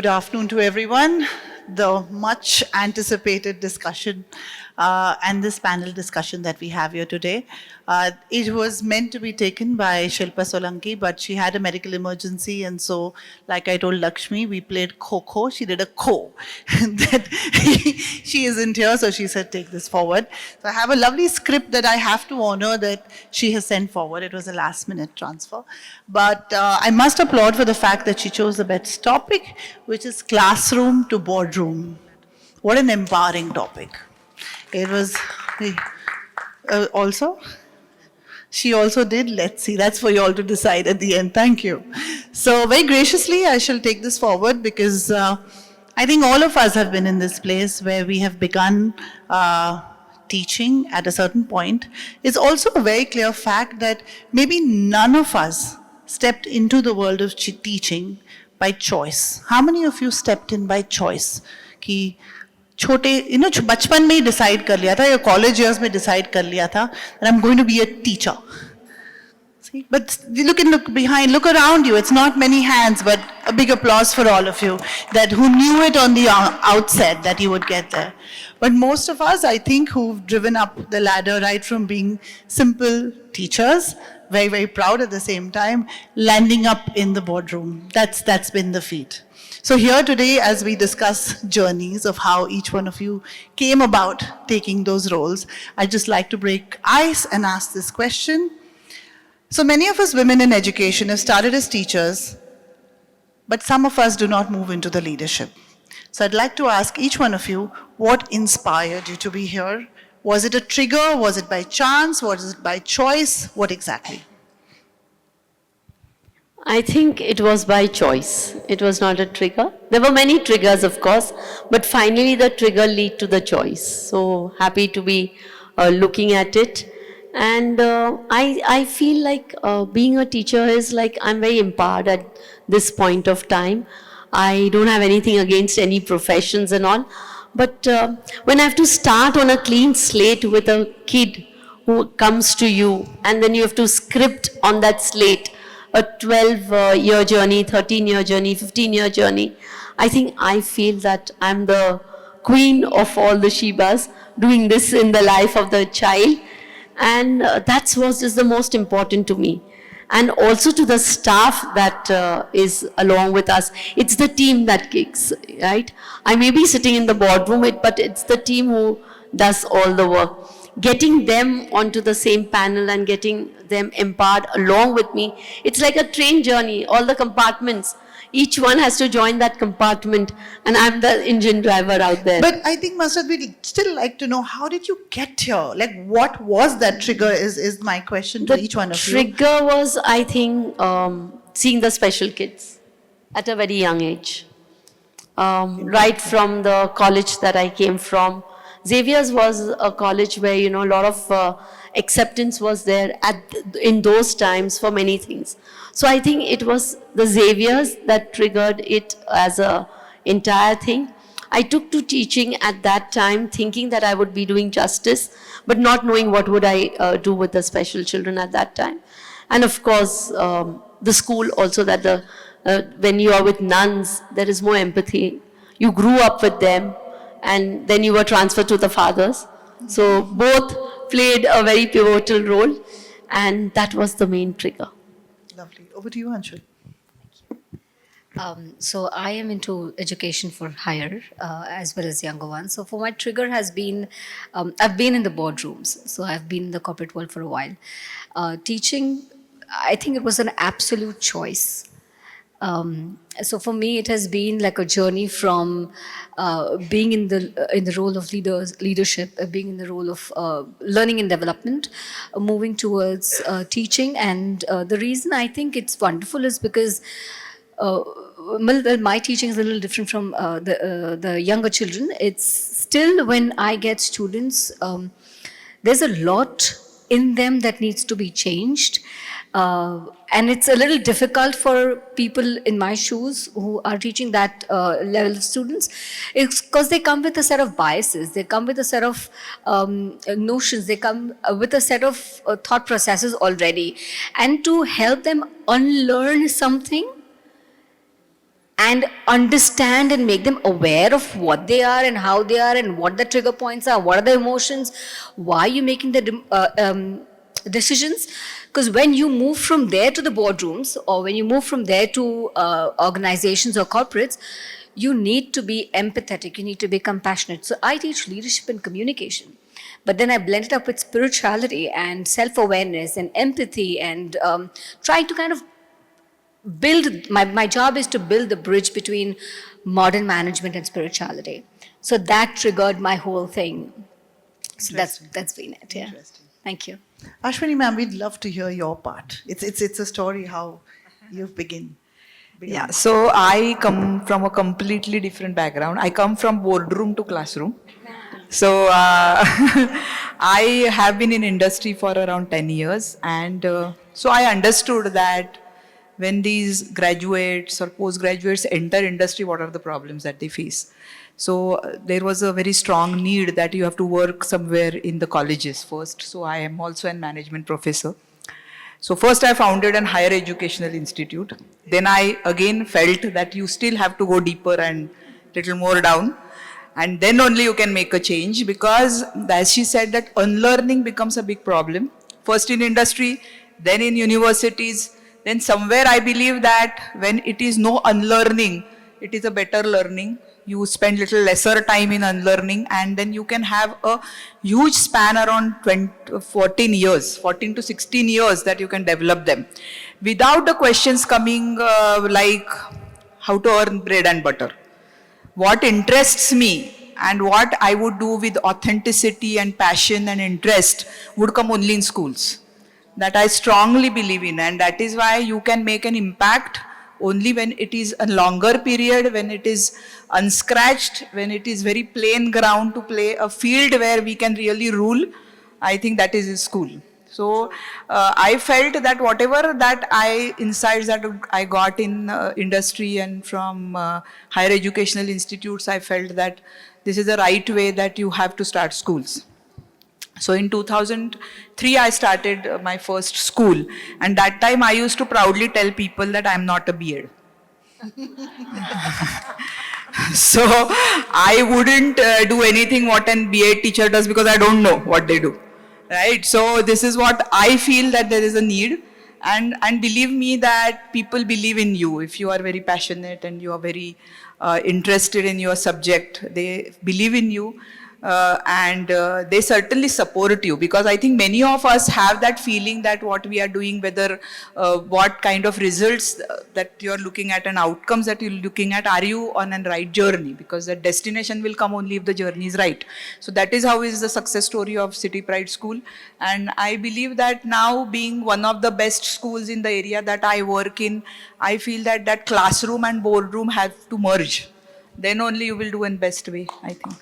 Good afternoon to everyone. The much anticipated discussion and this panel discussion that we have here today. It was meant to be taken by Shilpa Solanki, but she had a medical emergency, and so, like I told Lakshmi, we played Kho. She did a Kho. That she isn't here, so she said, take this forward. So I have a lovely script that I have to honor that she has sent forward. It was a last-minute transfer. But I must applaud for the fact that she chose the best topic, which is classroom to boardroom. What an empowering topic. It was also, she also did, let's see, that's for you all to decide at the end. Thank you. So very graciously, I shall take this forward because I think all of us have been in this place where we have begun teaching at a certain point. It's also a very clear fact that maybe none of us stepped into the world of teaching by choice. How many of you stepped in by choice? कि छोटे बचपन में ही decide कर लिया था या college years में decide कर लिया था that I'm going to be a teacher. See? But look behind, look around you. It's not many hands, but a big applause for all of you that who knew it on the outset that you would get there. But most of us, I think, who've driven up the ladder right from being simple teachers, very, very proud at the same time, landing up in the boardroom. That's been the feat. So here today, as we discuss journeys of how each one of you came about taking those roles, I'd just like to break ice and ask this question. So many of us women in education have started as teachers, but some of us do not move into the leadership. So I'd like to ask each one of you, what inspired you to be here? Was it a trigger? Was it by chance? Was it by choice? What exactly? I think it was by choice. It was not a trigger. There were many triggers, of course, but finally the trigger led to the choice. So happy to be looking at it. And I feel like being a teacher is like I'm very empowered at this point of time. I don't have anything against any professions and all. But when I have to start on a clean slate with a kid who comes to you and then you have to script on that slate a 12-year journey, 13-year journey, 15-year journey, I think I feel that I'm the queen of all the Shibas doing this in the life of the child. And that was just the most important to me. And also to the staff that is along with us. It's the team that kicks, right? I may be sitting in the boardroom, but it's the team who does all the work. Getting them onto the same panel and getting them empowered along with me, it's like a train journey, all the compartments. Each one has to join that compartment, and I'm the engine driver out there. But I think, Mustard, we'd still like to know, how did you get here? Like, what was that trigger is my question to each one of you. The trigger was, I think, seeing the special kids at a very young age. Right from the college that I came from. Xavier's was a college where, a lot of acceptance was there in those times for many things. So I think it was the Xavier's that triggered it as a entire thing. I took to teaching at that time thinking that I would be doing justice, but not knowing what would I do with the special children at that time. And of course, the school also that when you are with nuns, there is more empathy. You grew up with them, and then you were transferred to the fathers. So both played a very pivotal role, and that was the main trigger. Lovely. Over to you, Anshul. So I am into education for higher as well as younger ones. So for my trigger has been, I've been in the boardrooms. So I've been in the corporate world for a while. Teaching, I think it was an absolute choice. So for me, it has been like a journey from being in the role of leadership, being in the role of learning and development, moving towards teaching. And the reason I think it's wonderful is because my teaching is a little different from the younger children. It's still when I get students, there's a lot in them that needs to be changed. And it's a little difficult for people in my shoes who are teaching that level of students. It's because they come with a set of biases. They come with a set of notions. They come with a set of thought processes already. And to help them unlearn something and understand and make them aware of what they are and how they are and what the trigger points are, what are the emotions, why are you making the decisions. Because when you move from there to the boardrooms, or when you move from there to organizations or corporates, you need to be empathetic, you need to be compassionate. So I teach leadership and communication, but then I blend it up with spirituality and self-awareness and empathy, and trying to kind of build, my job is to build the bridge between modern management and spirituality. So that triggered my whole thing. So that's been it. Yeah. Interesting. Thank you. Ashwini ma'am, we'd love to hear your part. It's a story how you've begun. Yeah, so I come from a completely different background. I come from boardroom to classroom. So I have been in industry for around 10 years, and so I understood that when these graduates or postgraduates enter industry, what are the problems that they face. So there was a very strong need that you have to work somewhere in the colleges first. So I am also a management professor. So first I founded an higher educational institute. Then I again felt that you still have to go deeper and little more down. And then only you can make a change, because as she said, that unlearning becomes a big problem. First in industry, then in universities, then somewhere I believe that when it is no unlearning, it is a better learning. You spend little lesser time in unlearning, and then you can have a huge span around 14 years, 14 to 16 years that you can develop them without the questions coming like how to earn bread and butter. What interests me and what I would do with authenticity and passion and interest would come only in schools. That I strongly believe in, and that is why you can make an impact only when it is a longer period, when it is unscratched, when it is very plain ground to play, a field where we can really rule. I think that is school. So I felt that whatever that insights that I got in industry and from higher educational institutes, I felt that this is the right way that you have to start schools. So in 2003, I started my first school, and that time I used to proudly tell people that I'm not a BEd. So I wouldn't do anything what an BEd teacher does, because I don't know what they do, right? So this is what I feel, that there is a need, and believe me that people believe in you. If you are very passionate and you are very interested in your subject, they believe in you. And they certainly support you, because I think many of us have that feeling that what we are doing, whether what kind of results that you are looking at and outcomes that you're looking at, are you on a right journey? Because the destination will come only if the journey is right. So that is how is the success story of City Pride School. And I believe that now, being one of the best schools in the area that I work in, I feel that that classroom and boardroom have to merge. Then only you will do in best way, I think.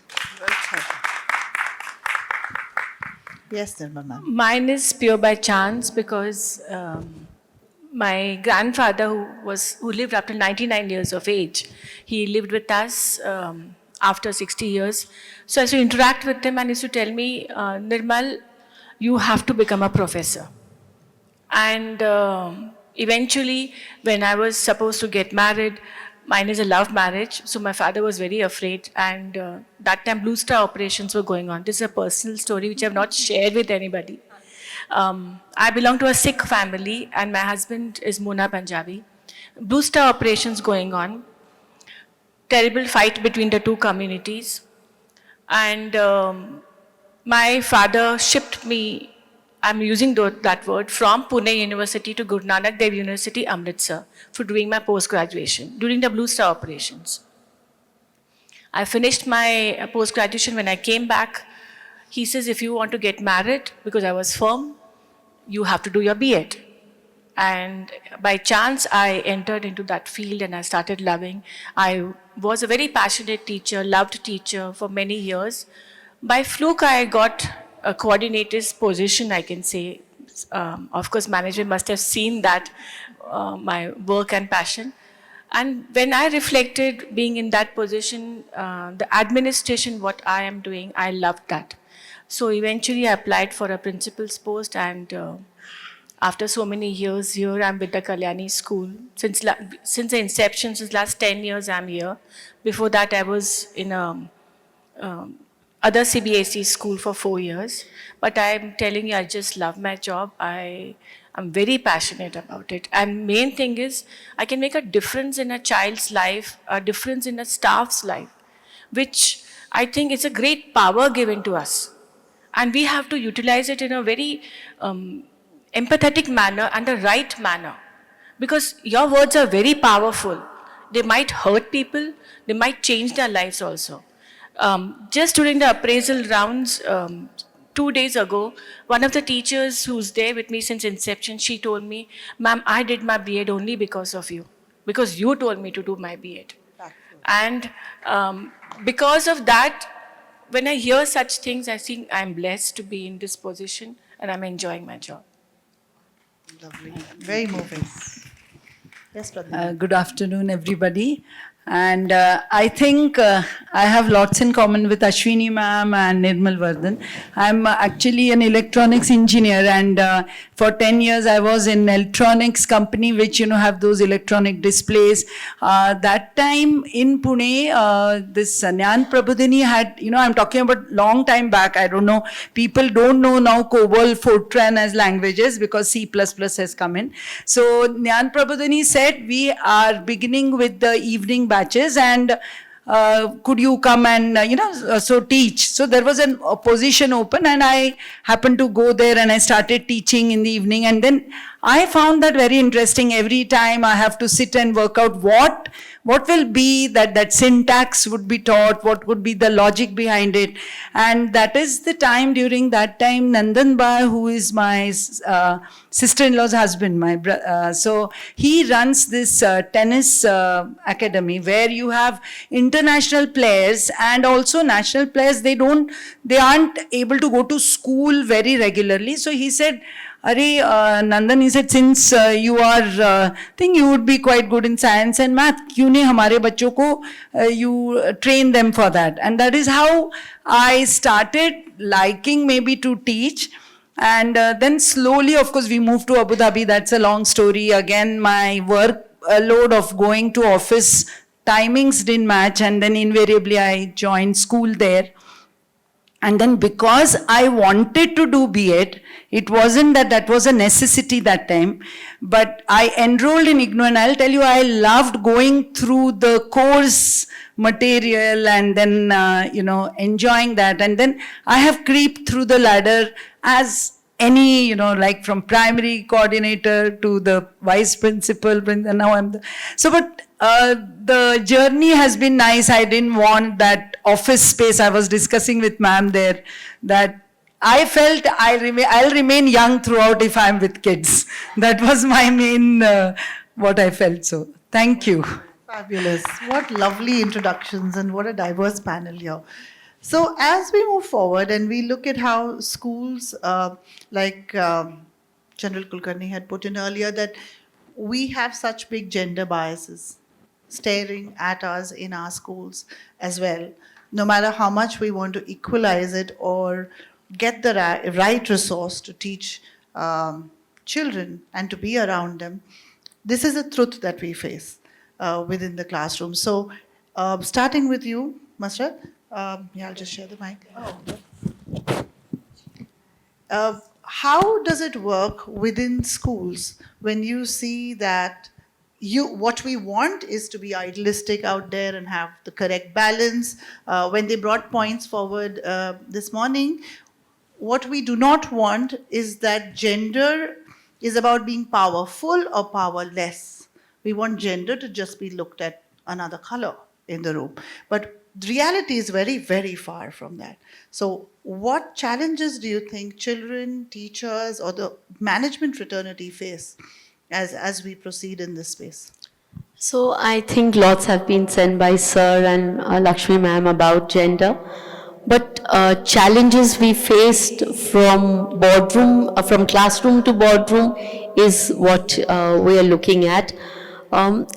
Yes, Nirmal ma'am. Mine is pure by chance, because my grandfather, who lived up to 99 years of age, he lived with us after 60 years. So I used to interact with him, and he used to tell me, Nirmal, you have to become a professor. And eventually, when I was supposed to get married, mine is a love marriage, so my father was very afraid, and that time Blue Star operations were going on. This is a personal story which I have not shared with anybody. I belong to a Sikh family, and my husband is Mona Punjabi. Blue Star operations going on, terrible fight between the two communities, and my father shipped me, I'm using that word, from Pune University to Guru Nanak Dev University, Amritsar, for doing my post-graduation during the Blue Star operations. I finished my post-graduation. When I came back, he says, if you want to get married, because I was firm, you have to do your BEd. And by chance, I entered into that field and I started loving. I was a very passionate teacher, loved teacher for many years. By fluke, I got a coordinator's position, I can say. Of course, management must have seen that, my work and passion. And when I reflected being in that position, the administration, what I am doing, I loved that. So eventually I applied for a principal's post, and after so many years here, I'm with the Kalyani School. Since the inception, since last 10 years, I'm here. Before that, I was in a other CBSE school for 4 years. But I'm telling you, I just love my job. I'm very passionate about it. And main thing is, I can make a difference in a child's life, a difference in a staff's life, which I think is a great power given to us. And we have to utilize it in a very empathetic manner and the right manner. Because your words are very powerful. They might hurt people, they might change their lives also. Just during the appraisal rounds, 2 days ago, one of the teachers who's there with me since inception, she told me, "Ma'am, I did my B.Ed only because of you. Because you told me to do my B.Ed. And because of that, when I hear such things, I think I'm blessed to be in this position and I'm enjoying my job. Lovely. Very moving. Yes, Pradhan. Good afternoon, everybody. And I think I have lots in common with Ashwini ma'am and Nirmal Vardhan. I'm actually an electronics engineer, and for 10 years I was in electronics company, which, have those electronic displays. That time in Pune, this Nyan Prabodhini had, I'm talking about long time back. I don't know. People don't know now COBOL, Fortran as languages because C++ has come in. So Nyan Prabodhini said, we are beginning with the evening batches, and could you come and so teach. So there was a position open, and I happened to go there, and I started teaching in the evening. And then I found that very interesting. Every time I have to sit and work out what will be that syntax would be taught, what would be the logic behind it. And that is the time, during that time, Nandan Bhai, who is my sister-in-law's husband, so he runs this tennis academy where you have international players and also national players. They aren't able to go to school very regularly. So he said, Nandan, he said, since you are, think you would be quite good in science and math, क्यों नहीं हमारे बच्चों को you train them for that. And that is how I started liking maybe to teach. And then slowly, of course, we moved to Abu Dhabi. That's a long story. Again, my work load of going to office timings didn't match, and then invariably I joined school there. And then because I wanted to do B.Ed, it wasn't that was a necessity that time, but I enrolled in IGNOU, and I'll tell you, I loved going through the course material and then, enjoying that. And then I have creeped through the ladder as any, like from primary coordinator to the vice principal, and now I'm but the journey has been nice. I didn't want that office space. I was discussing with ma'am there that I felt I'll remain young throughout if I'm with kids. That was my main, what I felt. So thank you. Fabulous. What lovely introductions and what a diverse panel here. So as we move forward and we look at how schools, like General Kulkarni had put in earlier, that we have such big gender biases staring at us in our schools as well. No matter how much we want to equalize it or get the right resource to teach children and to be around them, this is a truth that we face within the classroom. So starting with you, Masrat. I'll just share the mic. How does it work within schools when you see that what we want is to be idealistic out there and have the correct balance? When they brought points forward this morning, what we do not want is that gender is about being powerful or powerless. We want gender to just be looked at another color in the room. But the reality is very, very far from that. So what challenges do you think children, teachers, or the management fraternity face as we proceed in this space? So I think lots have been said by Sir and Lakshmi ma'am about gender. But challenges we faced from boardroom, from classroom to boardroom is what we are looking at.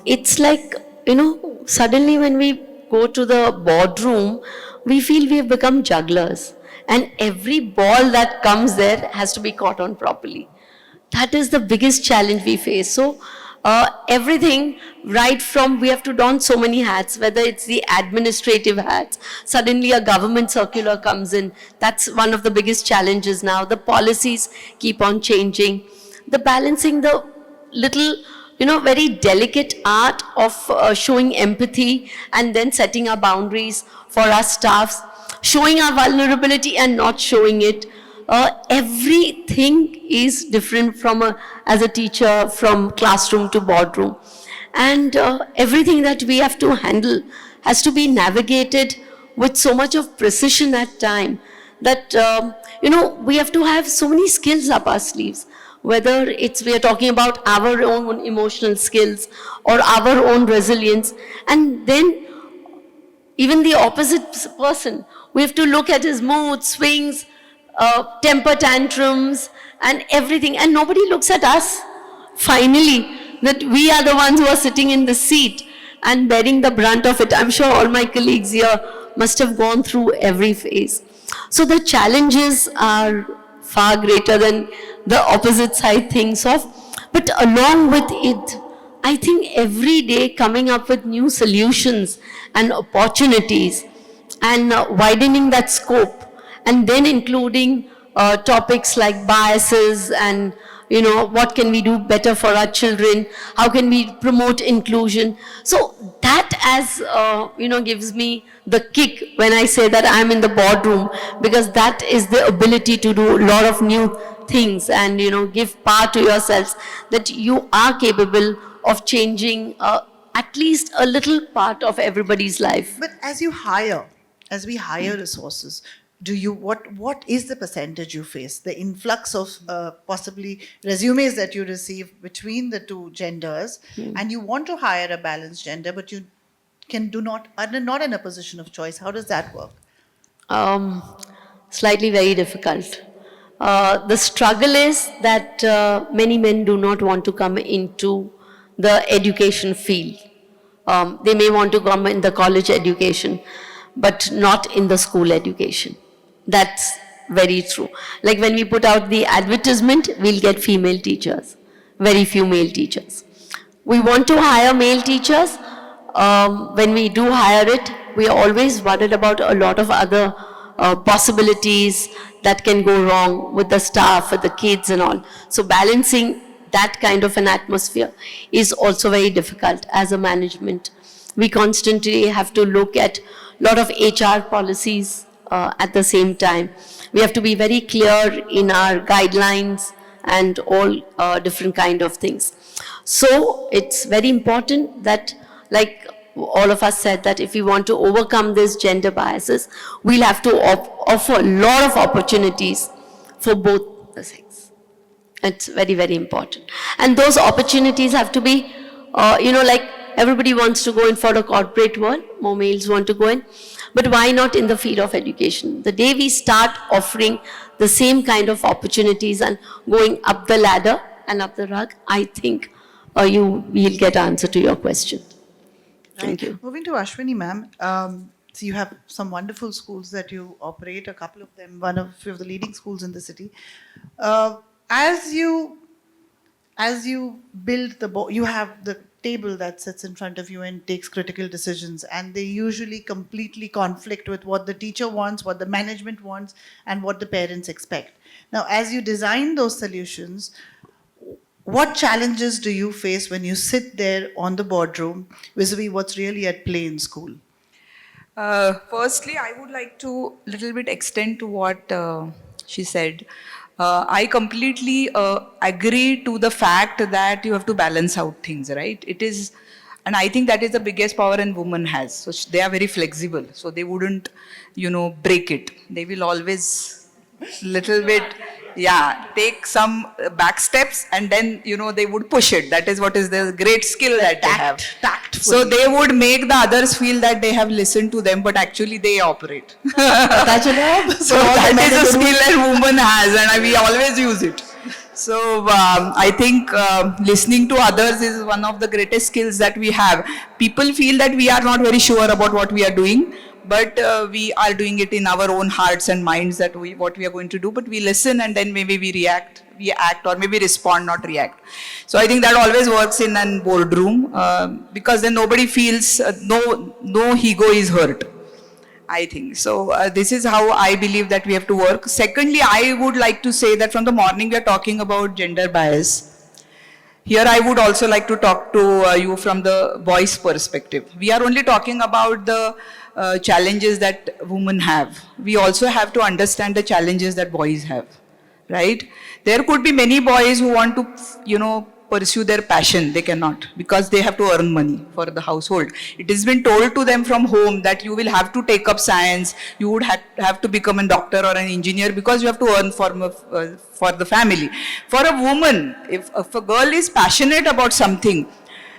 It's like, suddenly when we go to the boardroom, we feel we have become jugglers. And every ball that comes there has to be caught on properly. that is the biggest challenge we face. So everything, right from, we have to don so many hats, whether it's the administrative hats, suddenly a government circular comes in, that's one of the biggest challenges now. The policies keep on changing. The balancing the little, very delicate art of showing empathy and then setting our boundaries for our staffs, showing our vulnerability and not showing it. Everything is different as a teacher, from classroom to boardroom. And everything that we have to handle has to be navigated with so much of precision at time that, we have to have so many skills up our sleeves. Whether we are talking about our own emotional skills or our own resilience, and then even the opposite person, we have to look at his mood swings, temper tantrums and everything, and nobody looks at us finally, that we are the ones who are sitting in the seat and bearing the brunt of it. I'm sure all my colleagues here must have gone through every phase. So the challenges are far greater than the opposite side thinks of, but along with it, I think every day coming up with new solutions and opportunities and widening that scope, and then including topics like biases and, what can we do better for our children? How can we promote inclusion? So that gives me the kick when I say that I'm in the boardroom, because that is the ability to do a lot of new things and, give power to yourselves that you are capable of changing at least a little part of everybody's life. But as we hire resources, what is the percentage you face? The influx of possibly resumes that you receive between the two genders, and you want to hire a balanced gender, but you are not in a position of choice. How does that work? Slightly very difficult. The struggle is that many men do not want to come into the education field. They may want to come in the college education, but not in the school education. That's very true. Like when we put out the advertisement, we'll get female teachers, very few male teachers. We want to hire male teachers. When we do hire it, we are always worried about a lot of other possibilities that can go wrong with the staff, with the kids and all. So balancing that kind of an atmosphere is also very difficult as a management. We constantly have to look at a lot of HR policies at the same time. We have to be very clear in our guidelines and all different kind of things. So it's very important that, like all of us said, that if we want to overcome these gender biases, we'll have to offer a lot of opportunities for both the sex. It's very, very important. And those opportunities have to be, like everybody wants to go in for the corporate world, more males want to go in, but why not in the field of education? The day we start offering the same kind of opportunities and going up the ladder and up the rug, I think we'll get answer to your question. Thank you. Moving to Ashwini ma'am, so you have some wonderful schools that you operate, a couple of them, one of the leading schools in the city. As you build you have the table that sits in front of you and takes critical decisions, and they usually completely conflict with what the teacher wants, what the management wants, and what the parents expect. Now, as you design those solutions, what challenges do you face when you sit there on the boardroom vis-a-vis what's really at play in school? Firstly, I would like to little bit extend to what she said. I completely agree to the fact that you have to balance out things, right? It is, and I think that is the biggest power a woman has. So they are very flexible. So they wouldn't, break it. They will always little bit, take some back steps, and then, they would push it. That is what is the great skill that they have. Tactfully. So they would make the others feel that they have listened to them, but actually they operate. That's a job. So that is a skill a woman has, and we always use it. So I think listening to others is one of the greatest skills that we have. People feel that we are not very sure about what we are doing, but we are doing it in our own hearts and minds that what we are going to do, but we listen and then maybe we act, or maybe respond, not react. So I think that always works in a boardroom, because then nobody feels, no ego is hurt. I think. So this is how I believe that we have to work. Secondly, I would like to say that from the morning we are talking about gender bias. Here I would also like to talk to you from the boys' perspective. We are only talking about the challenges that women have. We also have to understand the challenges that boys have, right? There could be many boys who want to, pursue their passion. They cannot, because they have to earn money for the household. It has been told to them from home that you will have to take up science, you would have to become a doctor or an engineer, because you have to earn for the family. For a woman, if a girl is passionate about something,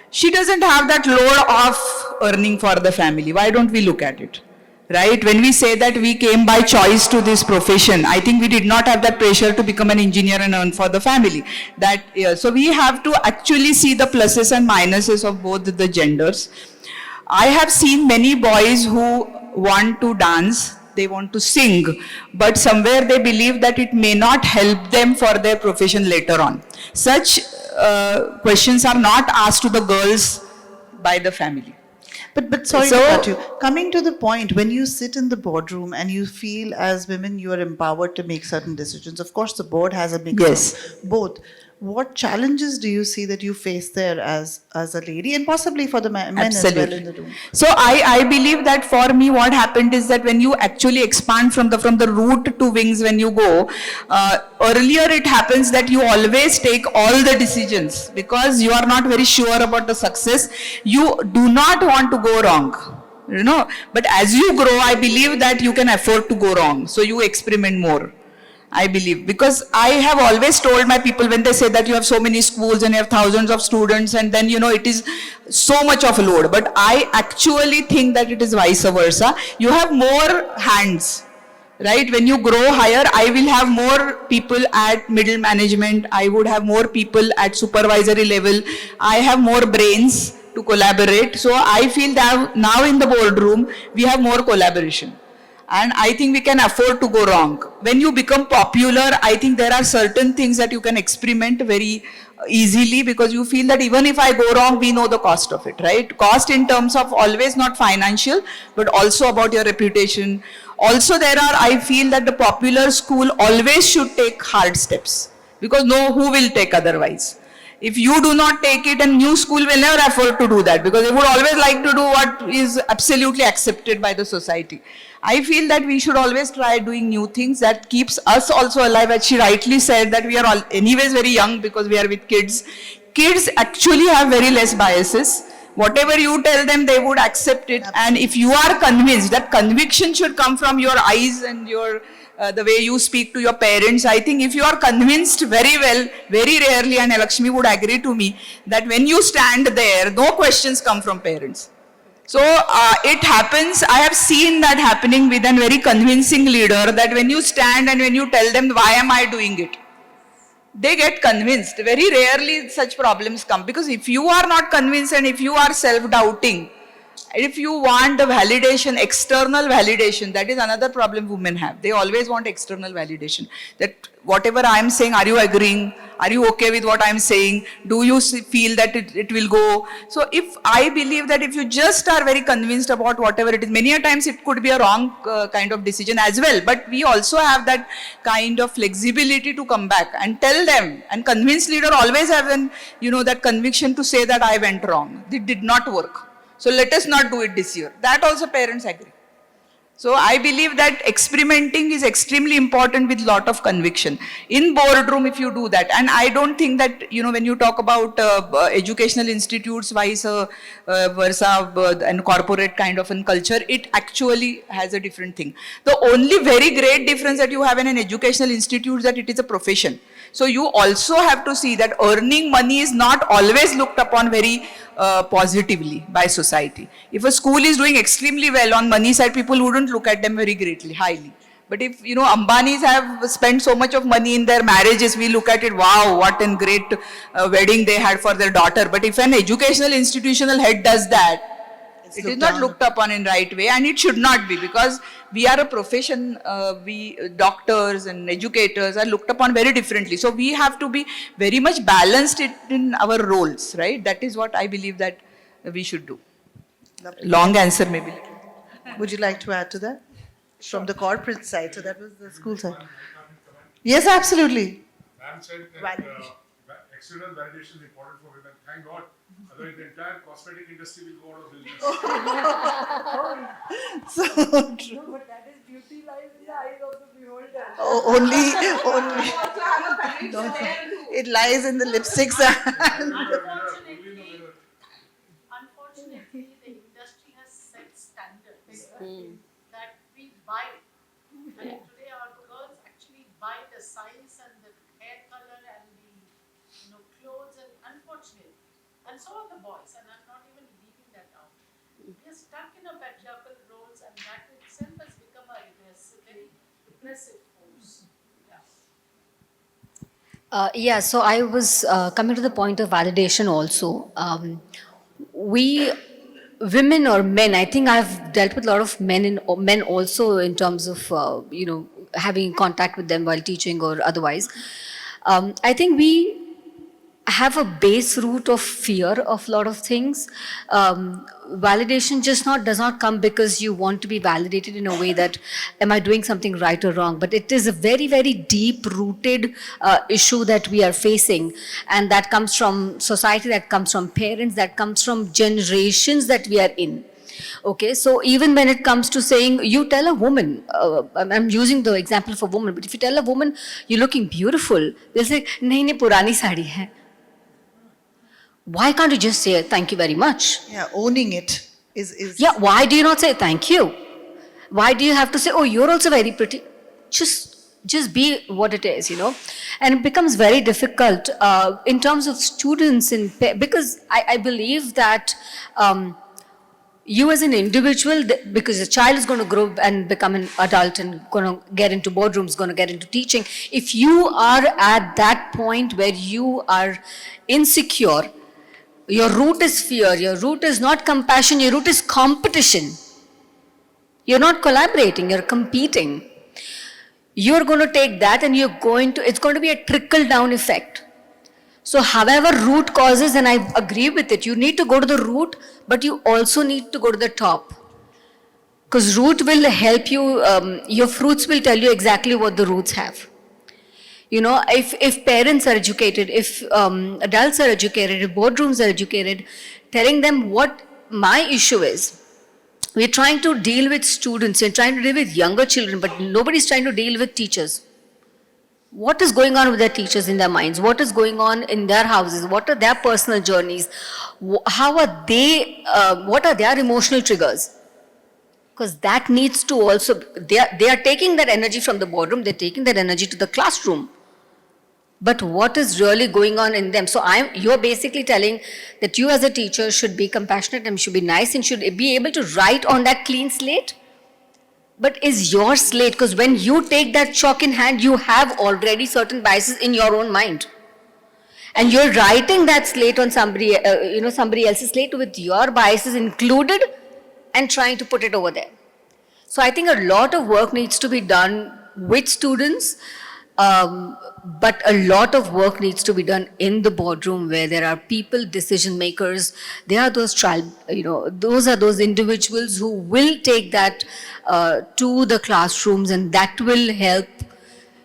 she doesn't have that load of earning for the family. Why don't we look at it? Right? When we say that we came by choice to this profession, I think we did not have that pressure to become an engineer and earn for the family. So we have to actually see the pluses and minuses of both the genders. I have seen many boys who want to dance, they want to sing, but somewhere they believe that it may not help them for their profession later on. Such questions are not asked to the girls by the family. But sorry So- to cut you. Coming to the point, when you sit in the boardroom and you feel as women you are empowered to make certain decisions, of course the board has a mix Yes. of both. What challenges do you see that you face there as a lady, and possibly for the men as well in the room? So I believe that for me what happened is that when you actually expand from the root to wings, when you go, earlier it happens that you always take all the decisions because you are not very sure about the success. You do not want to go wrong. But as you grow, I believe that you can afford to go wrong. So you experiment more. I believe, because I have always told my people, when they say that you have so many schools and you have thousands of students and then it is so much of a load, but I actually think that it is vice versa. You have more hands, right? When you grow higher, I will have more people at middle management, I would have more people at supervisory level, I have more brains to collaborate. So I feel that now in the boardroom we have more collaboration. And I think we can afford to go wrong. When you become popular, I think there are certain things that you can experiment very easily, because you feel that even if I go wrong, we know the cost of it, right? Cost in terms of always not financial, but also about your reputation. Also I feel that the popular school always should take hard steps, because who will take otherwise? If you do not take it, and new school will never afford to do that, because they would always like to do what is absolutely accepted by the society. I feel that we should always try doing new things that keeps us also alive. As she rightly said, that we are all anyways very young because we are with kids. Kids actually have very less biases. Whatever you tell them, they would accept it. And if you are convinced, that conviction should come from your eyes and your the way you speak to your parents. I think if you are convinced very well, very rarely, and Lakshmi would agree to me, that when you stand there, no questions come from parents. So it happens, I have seen that happening with a very convincing leader, that when you stand and when you tell them, why am I doing it? They get convinced. Very rarely such problems come, because if you are not convinced and if you are self-doubting, if you want the validation, external validation, that is another problem women have. They always want external validation. That whatever I am saying, are you agreeing? Are you okay with what I am saying? Do you feel that it will go? So if I believe that if you just are very convinced about whatever it is, many a times it could be a wrong kind of decision as well. But we also have that kind of flexibility to come back and tell them. And convinced leader always have that conviction to say that I went wrong. It did not work. So let us not do it this year. That also parents agree. So I believe that experimenting is extremely important with lot of conviction. In boardroom, if you do that, and I don't think that, when you talk about educational institutes, vice versa, and corporate kind of a culture, it actually has a different thing. The only very great difference that you have in an educational institute is that it is a profession. So you also have to see that earning money is not always looked upon very positively by society. If a school is doing extremely well on money side, people wouldn't look at them very highly. But if, Ambanis have spent so much of money in their marriages, we look at it, wow, what a great wedding they had for their daughter. But if an educational institutional head does that, It is not looked upon in right way, and it should not be, because we are a profession. We doctors and educators are looked upon very differently. So we have to be very much balanced in our roles, right? That is what I believe that we should do. Long answer maybe. Would you like to add to that? From the corporate side, so that was the school side. Yes, absolutely. Ma'am said that Validation. external validation is important for women. Thank God. Otherwise, the entire cosmetic industry will go out of business. So true. But that is beauty lies in the eyes of the beholder. Only. It lies in the lipsticks. Unfortunately, the industry has set standards that we buy. And today our girls actually buy the size and the hair color and the clothes, and unfortunately, and so are the boys, and I'm not even leaving that out. We are stuck in a patriarchal roles, and that itself has become a very repressive force. Yeah, so I was coming to the point of validation also. We women or men, I think I've dealt with a lot of men also in terms of having contact with them while teaching or otherwise. I think we have a base root of fear of a lot of things. Validation does not come because you want to be validated in a way that, am I doing something right or wrong? But it is a very, very deep-rooted issue that we are facing, and that comes from society, that comes from parents, that comes from generations that we are in. Okay, so even when it comes to saying, you tell a woman, I'm using the example of a woman, but if you tell a woman, you're looking beautiful, they'll say, nahi, purani sari hai. Why can't you just say thank you very much? Yeah, owning it is. Yeah, why do you not say thank you? Why do you have to say, oh, you're also very pretty? Just be what it is, And it becomes very difficult in terms of students, because I believe that you as an individual, because a child is going to grow and become an adult and going to get into boardrooms, going to get into teaching. If you are at that point where you are insecure, your root is fear, your root is not compassion, your root is competition. You're not collaborating, you're competing. You're going to take that and it's going to be a trickle down effect. So however root causes, and I agree with it, you need to go to the root, but you also need to go to the top. Because root will help you, your fruits will tell you exactly what the roots have. If parents are educated, if adults are educated, if boardrooms are educated, telling them what my issue is. We're trying to deal with students, we're trying to deal with younger children, but nobody's trying to deal with teachers. What is going on with their teachers in their minds? What is going on in their houses? What are their personal journeys? How are they, what are their emotional triggers? Because that needs to also, they are taking that energy from the boardroom, they're taking that energy to the classroom. But what is really going on in them? So you're basically telling that you as a teacher should be compassionate and should be nice and should be able to write on that clean slate. But is your slate, because when you take that chalk in hand, you have already certain biases in your own mind. And you're writing that slate on somebody else's slate with your biases included and trying to put it over there. So I think a lot of work needs to be done with students, but a lot of work needs to be done in the boardroom where there are people, decision makers. They are those those are those individuals who will take that to the classrooms, and that will help.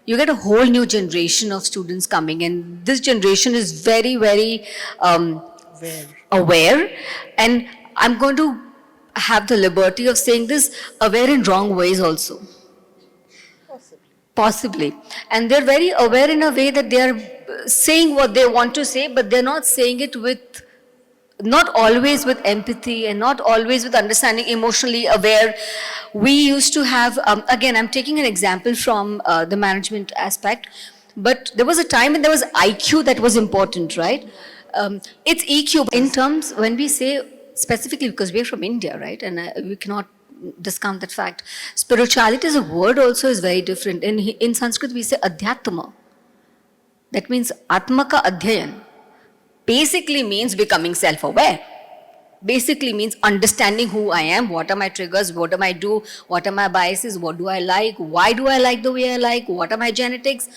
You get a whole new generation of students coming, and this generation is very, very aware. And I'm going to have the liberty of saying this, aware in wrong ways also. Possibly. And they're very aware in a way that they are saying what they want to say, but they're not saying it not always with empathy and not always with understanding, emotionally aware. We used to have, again, I'm taking an example from the management aspect, but there was a time when there was IQ that was important, right? It's EQ in terms, when we say specifically, because we're from India, right? And we cannot discount that fact. Spirituality as a word also is very different. In Sanskrit, we say adhyatma. That means atma ka adhyayan. Basically means becoming self-aware. basically means understanding who I am, what are my triggers, what am I do, what are my biases, what do I like, why do I like the way I like, what are my genetics,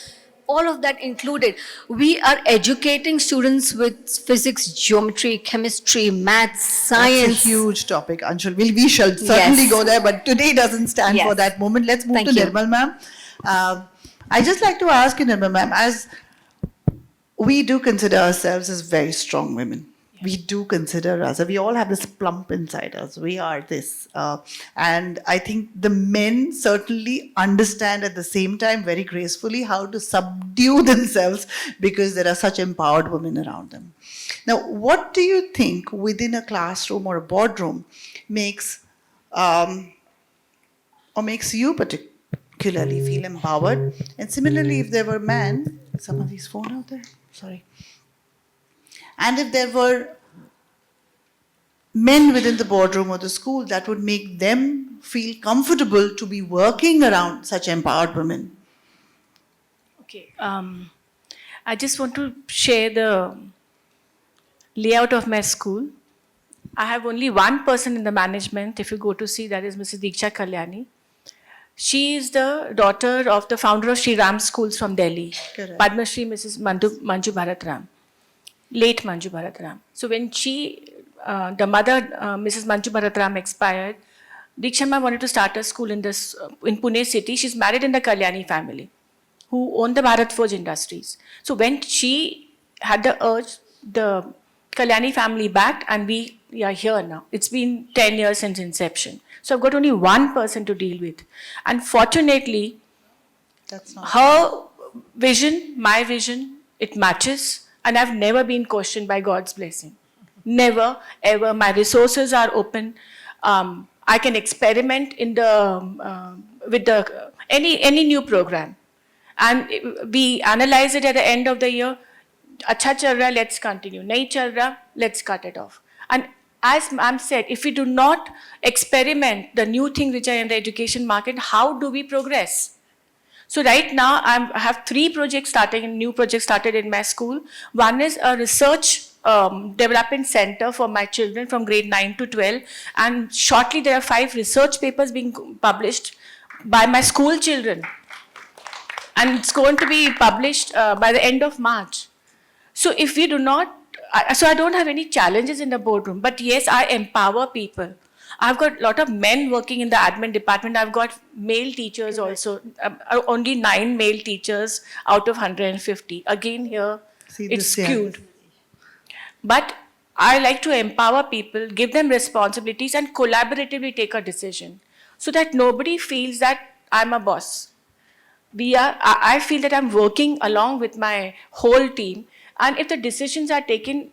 all of that included. We are educating students with physics, geometry, chemistry, maths, science. That's a huge topic, Anshul. We shall certainly Yes. go there, but today doesn't stand for Yes. that moment. Let's move Thank to you. Nirmal ma'am. I just like to ask you, Nirmal ma'am, as we do consider ourselves as very strong women. We do consider us, we all have this plump inside us. We are this. And I think the men certainly understand at the same time very gracefully how to subdue themselves because there are such empowered women around them. Now, what do you think within a classroom or a boardroom makes you particularly feel empowered? And similarly, if there were men, somebody's phone out there, sorry. And if there were men within the boardroom or the school, that would make them feel comfortable to be working around such empowered women. Okay. I just want to share the layout of my school. I have only one person in the management. If you go to see, that is Mrs. Diksha Kalyani. She is the daughter of the founder of Sri Ram Schools from Delhi, Correct. Padma Shri Mrs. Manju Bharat Ram, late Manju Bharat Ram. So when the mother, Mrs. Manju Bharat Ram, expired, Diksha Ma wanted to start a school in Pune city. She's married in the Kalyani family, who own the Bharat Forge Industries. So when she had the urge, the Kalyani family backed, and we are here now. It's been 10 years since inception. So I've got only one person to deal with. And fortunately, That's not her vision, my vision, it matches. And I've never been questioned by God's blessing. Never, ever. My resources are open. I can experiment in with any new program. And we analyze it at the end of the year. Acha chal raha, let's continue. Nahi chal raha, let's cut it off. And as ma'am said, if we do not experiment the new things which are in the education market, how do we progress? So right now, I have 3 projects starting, new projects started in my school. One is a research development center for my children from grade 9 to 12. And shortly, there are 5 research papers being published by my school children. And it's going to be published by the end of March. So if we do not, so I don't have any challenges in the boardroom, but yes, I empower people. I've got a lot of men working in the admin department. I've got male teachers also, only 9 male teachers out of 150. Again here, See it's this, yeah. skewed. But I like to empower people, give them responsibilities and collaboratively take a decision so that nobody feels that I'm a boss. I feel that I'm working along with my whole team, and if the decisions are taken,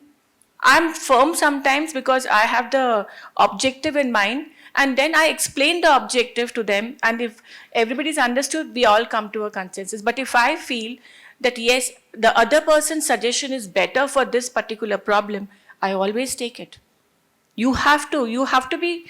I'm firm sometimes because I have the objective in mind, and then I explain the objective to them, and if everybody's understood, we all come to a consensus. But if I feel that yes, the other person's suggestion is better for this particular problem, I always take it. You have to be,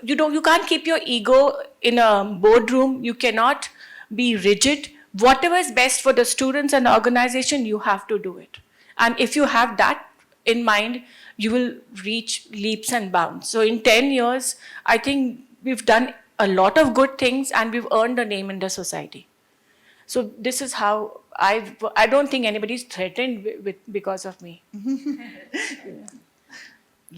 you can't keep your ego in a boardroom. You cannot be rigid. Whatever is best for the students and the organization, you have to do it. And if you have that in mind, you will reach leaps and bounds. So in 10 years, I think we've done a lot of good things and we've earned a name in the society. So this is how I don't think anybody's threatened because of me.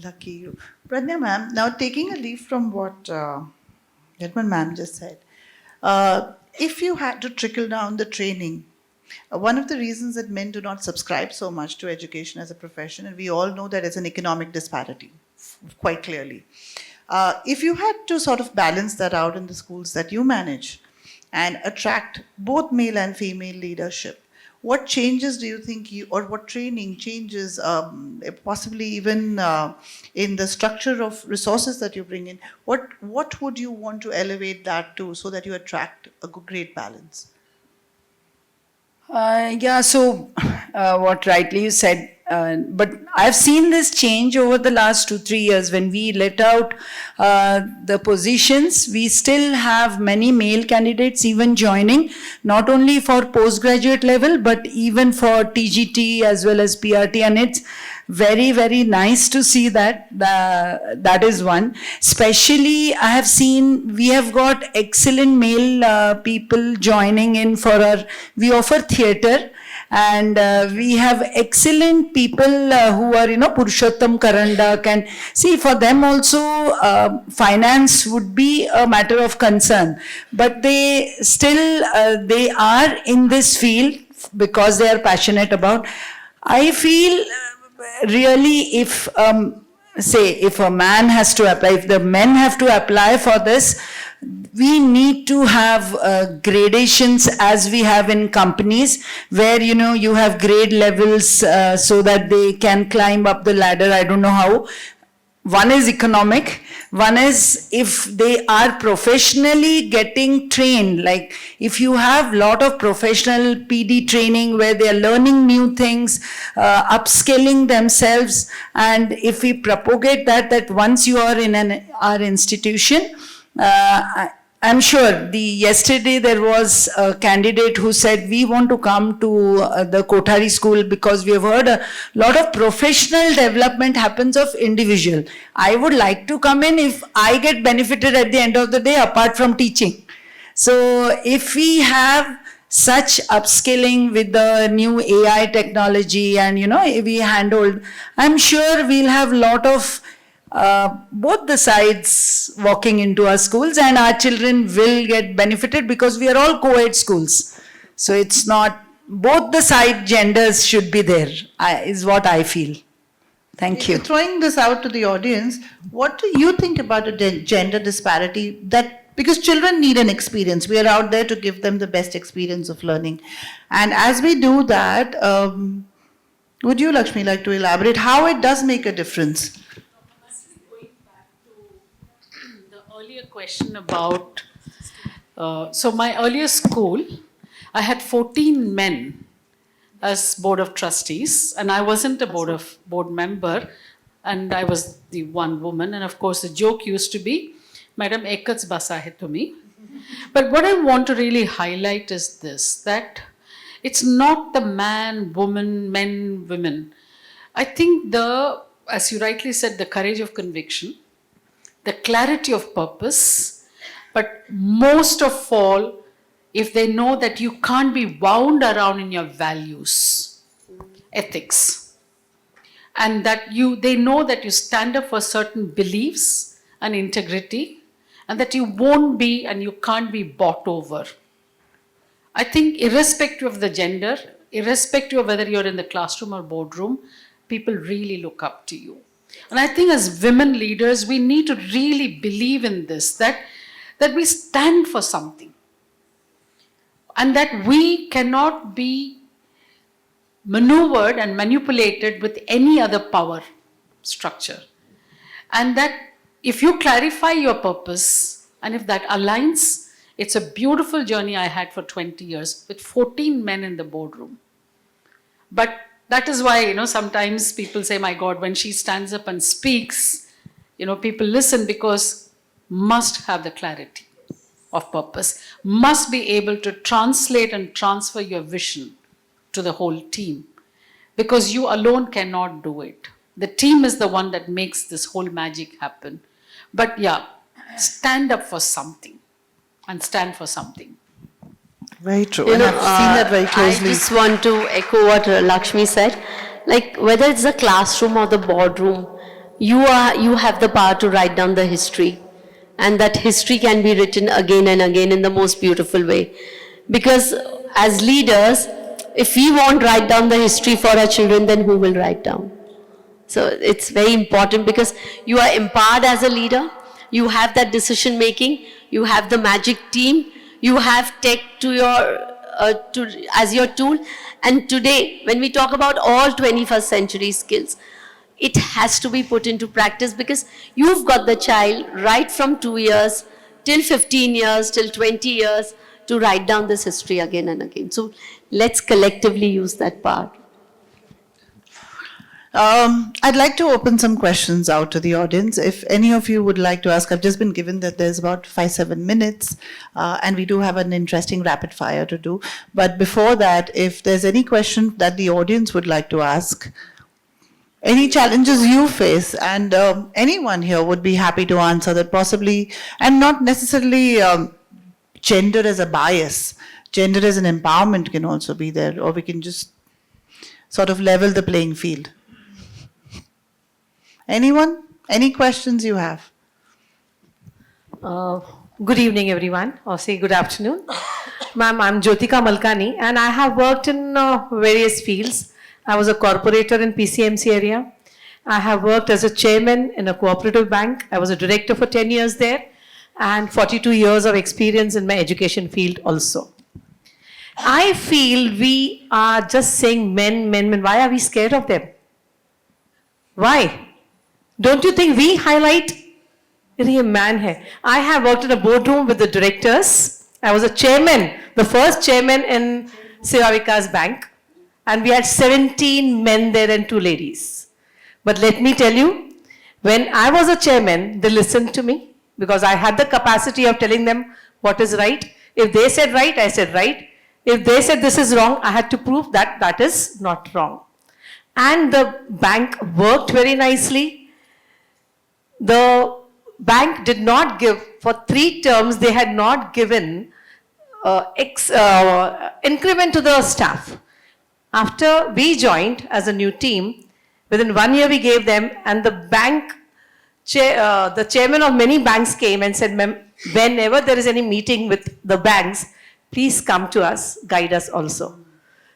lucky you. Pradnya ma'am, now taking a leaf from what Nirmal ma'am just said, if you had to trickle down the training, one of the reasons that men do not subscribe so much to education as a profession, and we all know that it's an economic disparity, quite clearly. If you had to sort of balance that out in the schools that you manage and attract both male and female leadership, what changes do you think or what training changes, possibly even in the structure of resources that you bring in, what would you want to elevate that to so that you attract a great balance? So what rightly you said, but I've seen this change over the last 2-3 years. When we let out the positions, we still have many male candidates even joining, not only for postgraduate level, but even for TGT as well as PRT. And it's Very, very nice to see that. That is one. Especially, I have seen we have got excellent male people joining in for our. We offer theatre. And we have excellent people who are, Purushottam Karandak, and see, for them also finance would be a matter of concern. But they still, they are in this field because they are passionate about. I feel really if, say, if a man has to apply, if the men have to apply for this, we need to have gradations as we have in companies where, you have grade levels so that they can climb up the ladder. I don't know how. One is economic. One is if they are professionally getting trained, like if you have lot of professional PD training where they are learning new things, upskilling themselves, and if we propagate that once you are in our institution, I'm sure yesterday there was a candidate who said we want to come to the Kothari school because we have heard a lot of professional development happens of individual. I would like to come in if I get benefited at the end of the day apart from teaching. So if we have such upskilling with the new AI technology and if we handhold, I'm sure we'll have lot of both the sides walking into our schools, and our children will get benefited because we are all co-ed schools. So it's not, both the side genders should be there, is what I feel. Thank you. Throwing this out to the audience, what do you think about a gender disparity? That because children need an experience, we are out there to give them the best experience of learning. And as we do that, would you, Lakshmi, like to elaborate how it does make a difference? Question about, so my earlier school, I had 14 men as board of trustees, and I wasn't a board member, and I was the one woman, and of course the joke used to be, Madam Ekats basa hai tumi. But what I want to really highlight is this, that it's not the man, woman, men, women. I think as you rightly said, the courage of conviction, the clarity of purpose, but most of all, if they know that you can't be wound around in your values, ethics, and that they know that you stand up for certain beliefs and integrity, and that you won't be and you can't be bought over. I think irrespective of the gender, irrespective of whether you're in the classroom or boardroom, people really look up to you. And I think as women leaders, we need to really believe in this, that we stand for something. And that we cannot be maneuvered and manipulated with any other power structure. And that if you clarify your purpose, and if that aligns, it's a beautiful journey I had for 20 years with 14 men in the boardroom. But that is why, sometimes people say, my God, when she stands up and speaks, people listen because must have the clarity of purpose, must be able to translate and transfer your vision to the whole team because you alone cannot do it. The team is the one that makes this whole magic happen. But yeah, stand up for something and stand for something. Very true. And I've seen that very closely. I just want to echo what Lakshmi said. Like whether it's the classroom or the boardroom, you have the power to write down the history, and that history can be written again and again in the most beautiful way. Because as leaders, if we won't write down the history for our children, then who will write down? So it's very important because you are empowered as a leader. You have that decision making. You have the magic team. You have tech as your tool. And today, when we talk about all 21st century skills, it has to be put into practice because you've got the child right from 2 years till 15 years, till 20 years to write down this history again and again. So let's collectively use that power. I'd like to open some questions out to the audience. If any of you would like to ask, I've just been given that there's about 5-7 minutes, and we do have an interesting rapid fire to do. But before that, if there's any question that the audience would like to ask, any challenges you face, and anyone here would be happy to answer that possibly, and not necessarily gender as a bias. Gender as an empowerment can also be there, or we can just sort of level the playing field. Anyone? Any questions you have? Good evening, everyone, or say good afternoon. Ma'am, I'm Jyotika Malkani, and I have worked in various fields. I was a corporator in PCMC area. I have worked as a chairman in a cooperative bank. I was a director for 10 years there, and 42 years of experience in my education field also. I feel we are just saying men, men, men. Why are we scared of them? Why? Don't you think we highlight? ये man है. I have worked in a boardroom with the directors. I was a chairman, the first chairman in Seva Vikas Bank, and we had 17 men there and 2 ladies. But let me tell you, when I was a chairman, they listened to me because I had the capacity of telling them what is right. If they said right, I said right. If they said this is wrong, I had to prove that that is not wrong. And the bank worked very nicely. The bank did not give, for 3 terms, they had not given increment to the staff. After we joined as a new team, within 1 year we gave them, and the bank, the chairman of many banks came and said, "Ma'am, whenever there is any meeting with the banks, please come to us, guide us also."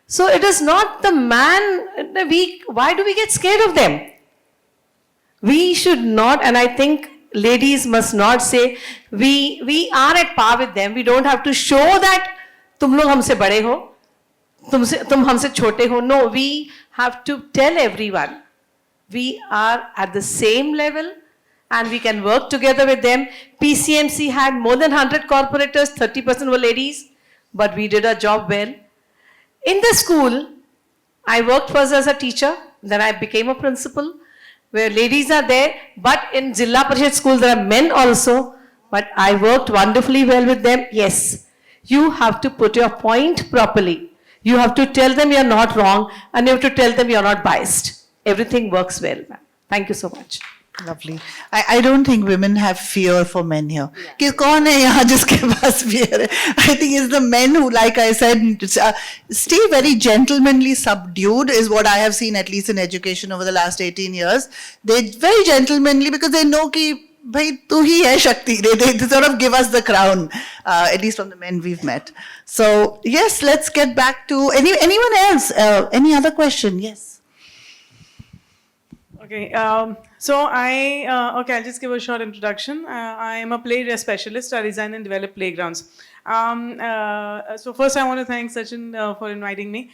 So it is not the man, why do we get scared of them? We should not, and I think ladies must not say, we are at par with them. We don't have to show that, "Tum log humse bade ho, tum humse chote ho." No, we have to tell everyone, we are at the same level and we can work together with them. PCMC had more than 100 corporators, 30% were ladies, but we did our job well. In the school, I worked first as a teacher, then I became a principal, where ladies are there, but in Jilla Parishad school there are men also, but I worked wonderfully well with them. Yes, you have to put your point properly. You have to tell them you're not wrong, and you have to tell them you're not biased. Everything works well, ma'am. Thank you so much. Lovely. I don't think women have fear for men here. कि कौन है यहाँ जिसके पास fear है? I think it's the men who, like I said, stay very gentlemanly subdued is what I have seen, at least in education over the last 18 years. They're very gentlemanly because they know कि भाई तू ही है शक्ति. They sort of give us the crown, at least from the men we've met. So yes, let's get back to anyone else. Any other question? Yes. Okay, so I'll just give a short introduction. I am a play specialist. I design and develop playgrounds. So first I want to thank Sachin for inviting me.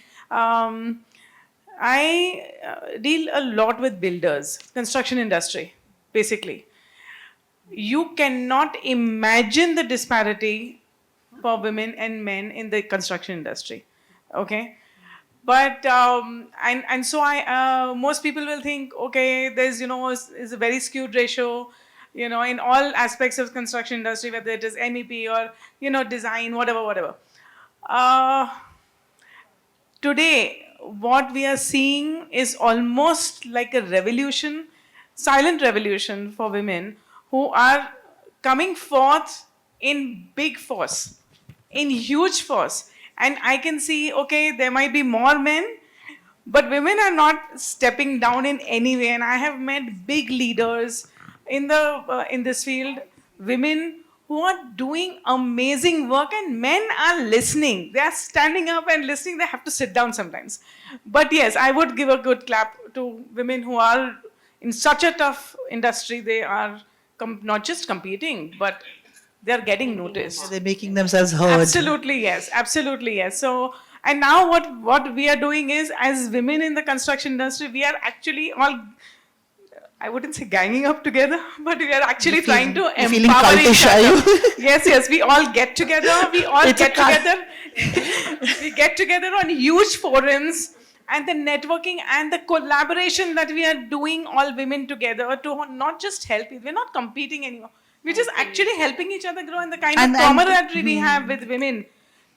I deal a lot with builders, construction industry, basically. You cannot imagine the disparity for women and men in the construction industry, okay? But, and so most people will think, okay, there's, is a very skewed ratio, in all aspects of construction industry, whether it is MEP or, design, whatever. Today, what we are seeing is almost like a revolution, silent revolution for women who are coming forth in big force, in huge force. And I can see, okay, there might be more men, but women are not stepping down in any way. And I have met big leaders in this field, women who are doing amazing work, and men are listening. They are standing up and listening. They have to sit down sometimes. But yes, I would give a good clap to women who are in such a tough industry. They are not just competing, but they're getting noticed. They're making themselves heard. Absolutely, yes. So, and now what we are doing is, as women in the construction industry, we are actually all, I wouldn't say ganging up together, but we are actually trying to empower each other. Yes, we all get together. We get together on huge forums, and the networking and the collaboration that we are doing all women together to not just help, we're not competing anymore. We're just actually helping each other grow, and the kind of camaraderie we have with women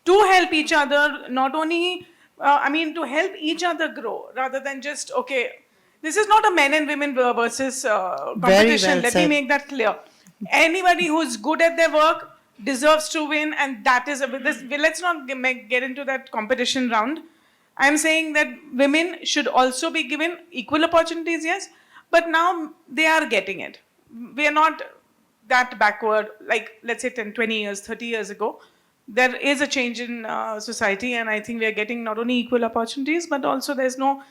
to help each other, not only, to help each other grow, rather than just, okay, This is not a men and women versus competition. well Let me said. make that clear. Anybody who's good at their work deserves to win, and that is let's not get into that competition round. I'm saying that women should also be given equal opportunities, yes, but now they are getting it. We are not that backward, like let's say 10, 20 years, 30 years ago. There is a change in society, and I think we are getting not only equal opportunities, but also there's no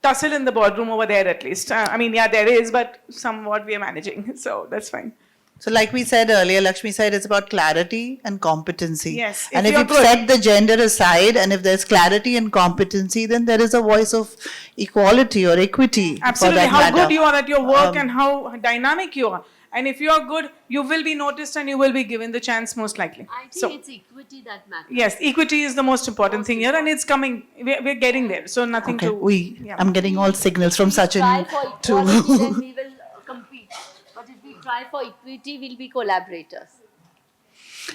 tussle in the boardroom over there at least. I mean, yeah, there is, but somewhat we are managing, so that's fine. So like we said earlier, Lakshmi said it's about clarity and competency. Yes, And if if you're you good. set the gender aside and if there's clarity and competency, then there is a voice of equality or equity Absolutely, for that how matter. good you are at your work and how dynamic you are. And if you are good, you will be noticed and you will be given the chance most likely. I think So, it's equity that matters. yes, equity is the most important thing here, and it's coming. We're getting there, so nothing Okay, to. Yeah. I'm getting all signals from Try Sachin for to. equality, then we will compete. But if we try for equity, we'll be collaborators.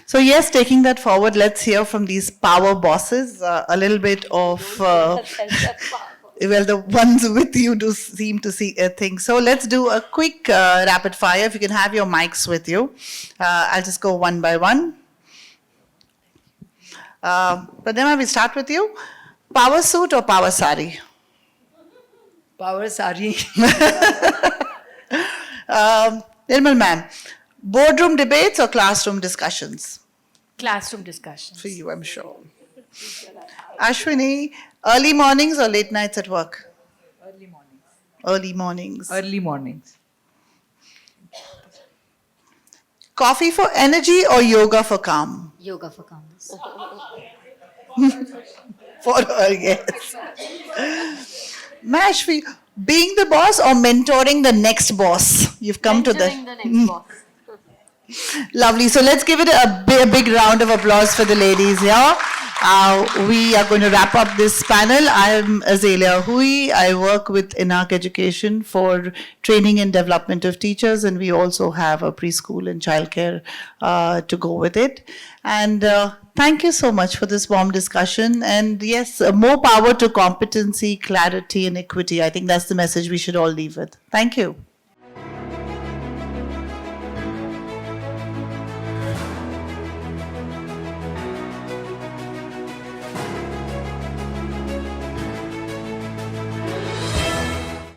So yes, taking that forward, let's hear from these power bosses a little bit of, well, the ones with you do seem to see things. So let's do a quick rapid fire. If you can have your mics with you. I'll just go one by one. Pradima, we start with you. Power suit or power sari? Power sari. Nirmal ma'am, boardroom debates or classroom discussions? Classroom discussion. For you, I'm sure. Ashwini, early mornings or late nights at work? Early mornings. Early mornings. Early mornings. Coffee for energy or yoga for calm? Yoga for calmness. For her, yes. Ashwini, being the boss or mentoring the next boss? You've come to Mentoring the next boss. Lovely. So let's give it a big round of applause for the ladies here. We are going to wrap up this panel. I'm Azalea Hui. I work with INAC Education for training and development of teachers, and we also have a preschool and childcare to go with it. And thank you so much for this warm discussion. And yes, more power to competency, clarity, and equity. I think that's the message we should all leave with. Thank you.